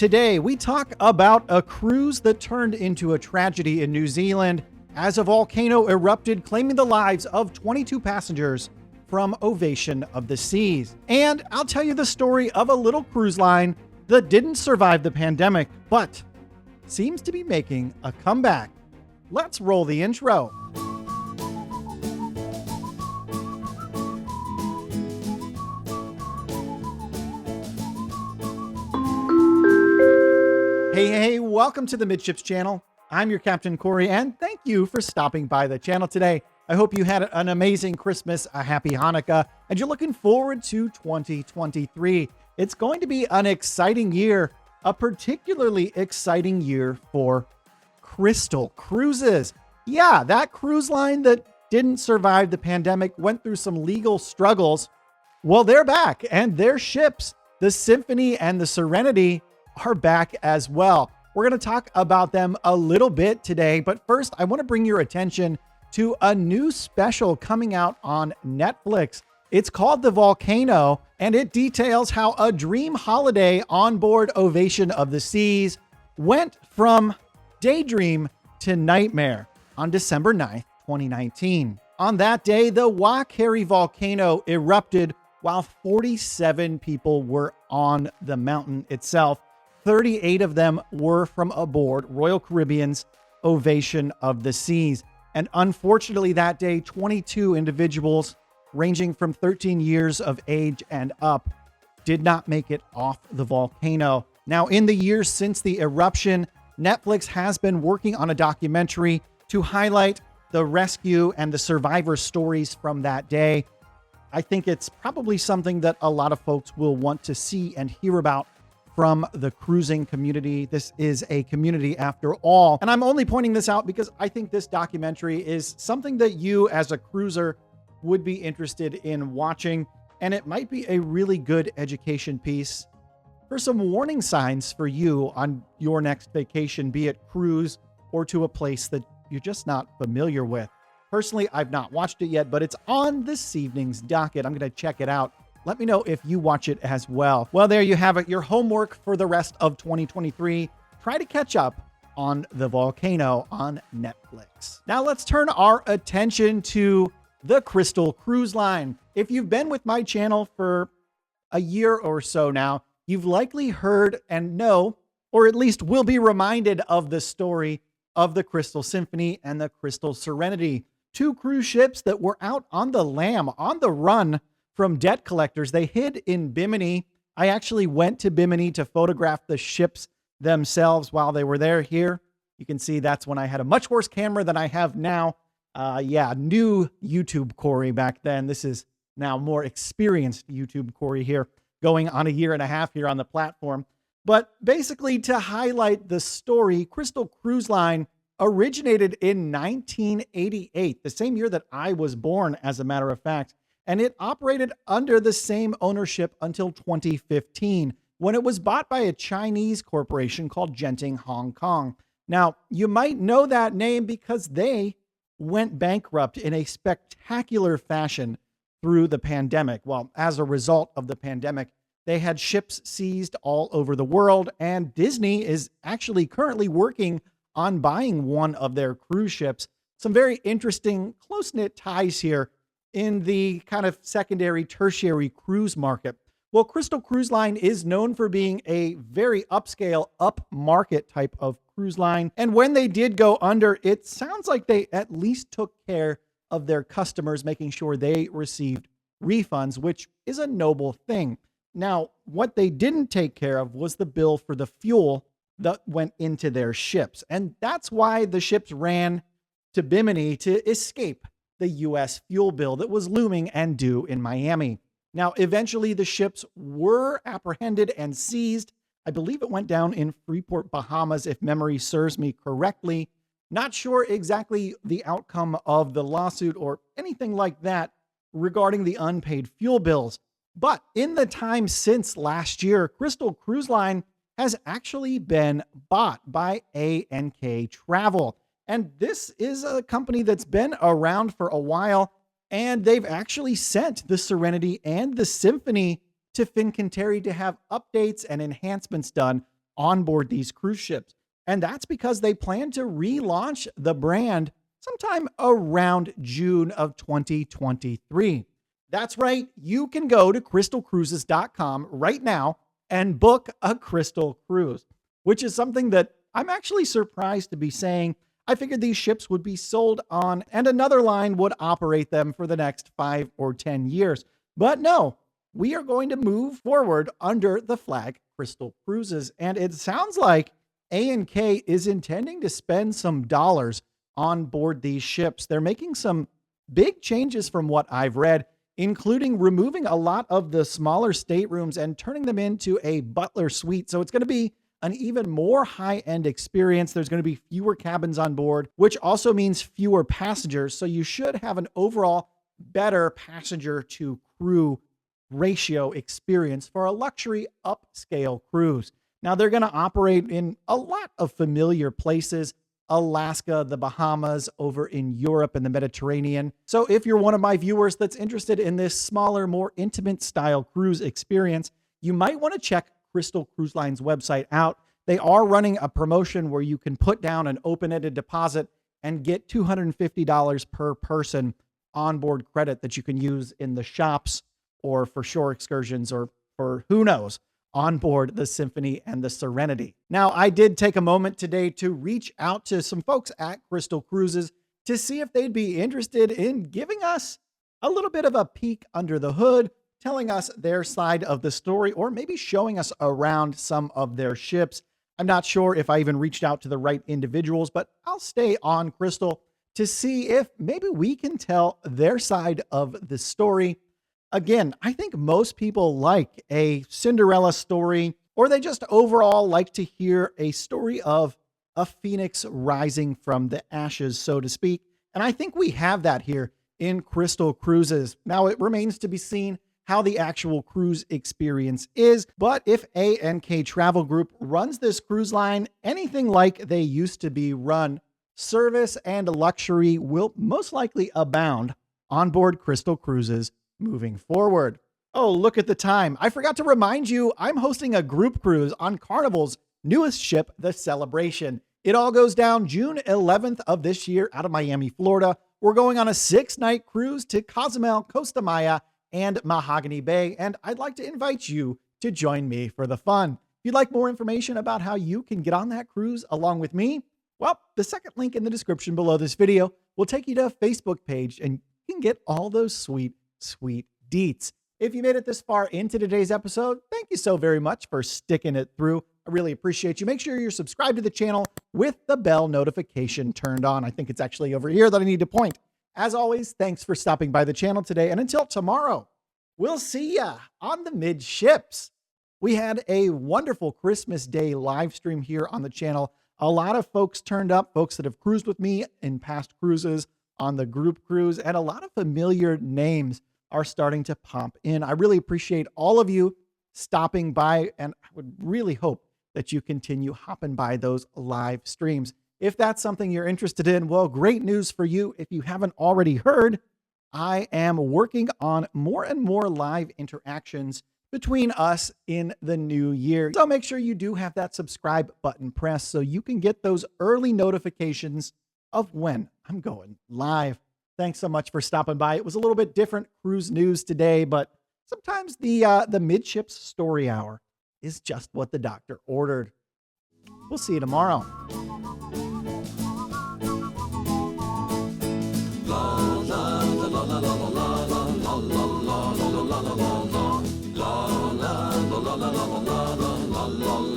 Today, we talk about a cruise that turned into a tragedy in New Zealand as a volcano erupted, claiming the lives of 22 passengers from Ovation of the Seas. And I'll tell you the story of a little cruise line that didn't survive the pandemic, but seems to be making a comeback. Let's roll the intro. Hey, welcome to the Midships channel. I'm your Captain Corey, and thank you for stopping by the channel today. I hope you had an amazing Christmas, a happy Hanukkah, and you're looking forward to 2023. It's going to be an exciting year, a particularly exciting year for Crystal Cruises. Yeah, that cruise line that didn't survive the pandemic, went through some legal struggles. Well, they're back, and their ships, the Symphony and the Serenity, are back as well. We're going to talk about them a little bit today, but first I want to bring your attention to a new special coming out on Netflix. It's called The Volcano, and it details how a dream holiday on board Ovation of the Seas went from daydream to nightmare on December 9th, 2019. On that day, the White Island Volcano erupted while 47 people were on the mountain itself. 38 of them were from aboard Royal Caribbean's Ovation of the Seas. And unfortunately that day, 22 individuals ranging from 13 years of age and up did not make it off the volcano. Now, in the years since the eruption, Netflix has been working on a documentary to highlight the rescue and the survivor stories from that day. I think it's probably something that a lot of folks will want to see and hear about from the cruising community. This is a community after all. And I'm only pointing this out because I think this documentary is something that you as a cruiser would be interested in watching. And it might be a really good education piece for some warning signs for you on your next vacation, be it cruise or to a place that you're just not familiar with. Personally, I've not watched it yet, but it's on this evening's docket. I'm going to check it out. Let me know if you watch it as well. Well, there you have it. Your homework for the rest of 2023. Try to catch up on The Volcano on Netflix. Now let's turn our attention to the Crystal Cruise Line. If you've been with my channel for a year or so now, you've likely heard and know, or at least will be reminded of the story of the Crystal Symphony and the Crystal Serenity. Two cruise ships that were out on the lam, on the run from debt collectors. They hid in Bimini. I actually went to Bimini to photograph the ships themselves while they were there. Here, you can see that's when I had a much worse camera than I have now. New YouTube Corey back then. This is now more experienced YouTube Corey here, going on a year and a half here on the platform. But basically, to highlight the story, Crystal Cruise Line originated in 1988, the same year that I was born, as a matter of fact. And it operated under the same ownership until 2015, when it was bought by a Chinese corporation called Genting Hong Kong. Now, you might know that name because they went bankrupt in a spectacular fashion through the pandemic. Well, as a result of the pandemic, they had ships seized all over the world, and Disney is actually currently working on buying one of their cruise ships. Some very interesting, close-knit ties here in the kind of secondary, tertiary cruise market. Well, Crystal Cruise Line is known for being a very upscale, upmarket type of cruise line. And when they did go under, it sounds like they at least took care of their customers, making sure they received refunds, which is a noble thing. Now, what they didn't take care of was the bill for the fuel that went into their ships. And that's why the ships ran to Bimini to escape the U.S. fuel bill that was looming and due in Miami. Now, eventually the ships were apprehended and seized. I believe it went down in Freeport, Bahamas, if memory serves me correctly. Not sure exactly the outcome of the lawsuit or anything like that regarding the unpaid fuel bills. But in the time since last year, Crystal Cruise Line has actually been bought by A&K Travel. And this is a company that's been around for a while, and they've actually sent the Serenity and the Symphony to Fincantieri to have updates and enhancements done on board these cruise ships. And that's because they plan to relaunch the brand sometime around June of 2023. That's right. You can go to crystalcruises.com right now and book a Crystal cruise, which is something that I'm actually surprised to be saying. I figured these ships would be sold on and another line would operate them for the next 5 or 10 years. But no, we are going to move forward under the flag Crystal Cruises. And it sounds like A&K is intending to spend some dollars on board these ships. They're making some big changes from what I've read, including removing a lot of the smaller staterooms and turning them into a butler suite. So it's going to be an even more high-end experience. There's going to be fewer cabins on board, which also means fewer passengers. So you should have an overall better passenger to crew ratio experience for a luxury upscale cruise. Now they're going to operate in a lot of familiar places: Alaska, the Bahamas, over in Europe and the Mediterranean. So if you're one of my viewers that's interested in this smaller, more intimate style cruise experience, you might want to check Crystal Cruise Line's website out. They are running a promotion where you can put down an open-ended deposit and get $250 per person onboard credit that you can use in the shops or for shore excursions or for who knows on board the Symphony and the Serenity. Now, I did take a moment today to reach out to some folks at Crystal Cruises to see if they'd be interested in giving us a little bit of a peek under the hood, telling us their side of the story, or maybe showing us around some of their ships. I'm not sure if I even reached out to the right individuals, but I'll stay on Crystal to see if maybe we can tell their side of the story. Again, I think most people like a Cinderella story, or they just overall like to hear a story of a phoenix rising from the ashes, so to speak. And I think we have that here in Crystal Cruises. Now, it remains to be seen how the actual cruise experience is, but if A&K Travel Group runs this cruise line anything like they used to be run, service and luxury will most likely abound on board Crystal Cruises moving forward. Oh, look at the time. I forgot to remind you, I'm hosting a group cruise on Carnival's newest ship, the Celebration. It all goes down June 11th of this year out of Miami, Florida. We're going on a 6-night cruise to Cozumel, Costa Maya, and Mahogany Bay, and I'd like to invite you to join me for the fun. If you'd like more information about how you can get on that cruise along with me, well, the second link in the description below this video will take you to a Facebook page, and you can get all those sweet deets. If you made it this far into today's episode, thank you so very much for sticking it through. I really appreciate you. Make sure you're subscribed to the channel with the bell notification turned on. I think it's actually over here that I need to point. As always, thanks for stopping by the channel today. And until tomorrow, we'll see ya on the Midships. We had a wonderful Christmas Day live stream here on the channel. A lot of folks turned up, folks that have cruised with me in past cruises on the group cruise, and a lot of familiar names are starting to pop in. I really appreciate all of you stopping by, and I would really hope that you continue hopping by those live streams. If that's something you're interested in, well, great news for you. If you haven't already heard, I am working on more and more live interactions between us in the new year. So make sure you do have that subscribe button pressed so you can get those early notifications of when I'm going live. Thanks so much for stopping by. It was a little bit different cruise news today, but sometimes the Midships story hour is just what the doctor ordered. We'll see you tomorrow. La la la la la la la la la la la la la la la la la la la